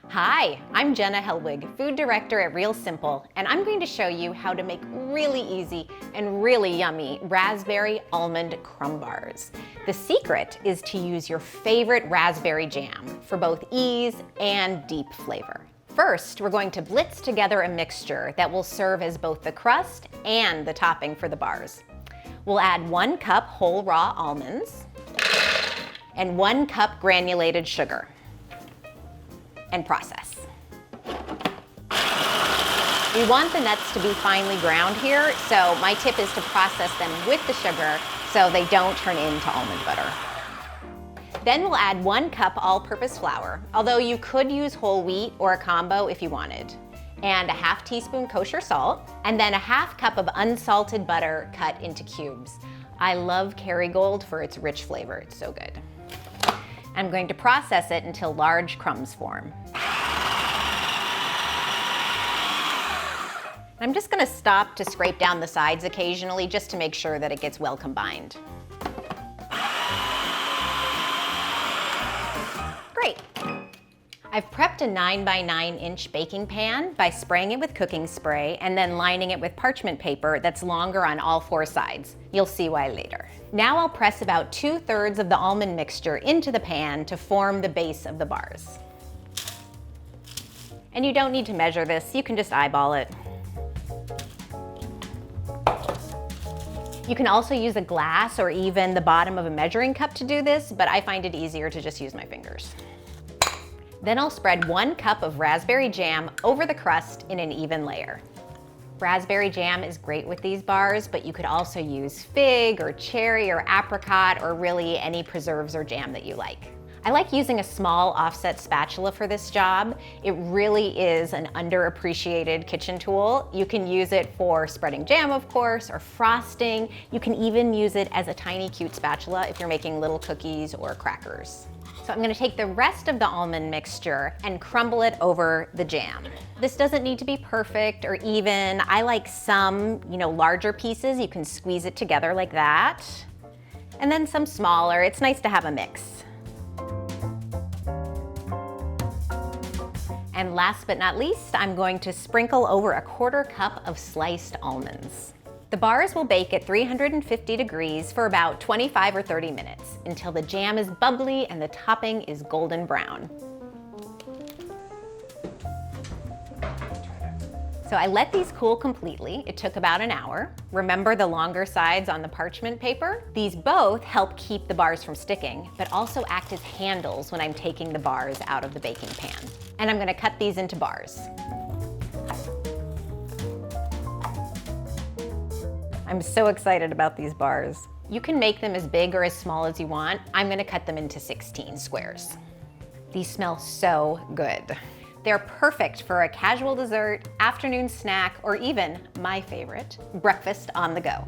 Hi, I'm Jenna Helwig, Food Director at Real Simple, and I'm going to show you how to make really easy and really yummy Raspberry-Almond Crumb bars. The secret is to use your favorite raspberry jam for both ease and deep flavor. First, we're going to blitz together a mixture that will serve as both the crust and the topping for the bars. We'll add 1 cup whole raw almonds and 1 cup granulated sugar. And process. We want the nuts to be finely ground here, so my tip is to process them with the sugar so they don't turn into almond butter. Then we'll add 1 cup all-purpose flour, although you could use whole wheat or a combo if you wanted, and a ½ teaspoon kosher salt, and then a ½ cup of unsalted butter cut into cubes. I love Kerrygold for its rich flavor, it's so good. I'm going to process it until large crumbs form. I'm just going to stop to scrape down the sides occasionally just to make sure that it gets well combined. Great. I've prepped a 9x9-inch baking pan by spraying it with cooking spray and then lining it with parchment paper that's longer on all 4 sides. You'll see why later. Now I'll press about 2/3 of the almond mixture into the pan to form the base of the bars. And you don't need to measure this, you can just eyeball it. You can also use a glass or even the bottom of a measuring cup to do this, but I find it easier to just use my fingers. Then I'll spread 1 cup of raspberry jam over the crust in an even layer. Raspberry jam is great with these bars, but you could also use fig or cherry or apricot or really any preserves or jam that you like. I like using a small offset spatula for this job. It really is an underappreciated kitchen tool. You can use it for spreading jam, of course, or frosting. You can even use it as a tiny cute spatula if you're making little cookies or crackers. So I'm gonna take the rest of the almond mixture and crumble it over the jam. This doesn't need to be perfect or even. I like some, larger pieces. You can squeeze it together like that. And then some smaller. It's nice to have a mix. And last but not least, I'm going to sprinkle over a 1/4 cup of sliced almonds. The bars will bake at 350 degrees for about 25 or 30 minutes until the jam is bubbly and the topping is golden brown. So I let these cool completely. It took about an hour. Remember the longer sides on the parchment paper? These both help keep the bars from sticking, but also act as handles when I'm taking the bars out of the baking pan. And I'm gonna cut these into bars. I'm so excited about these bars. You can make them as big or as small as you want. I'm gonna cut them into 16 squares. These smell so good. They're perfect for a casual dessert, afternoon snack, or even, my favorite, breakfast on the go.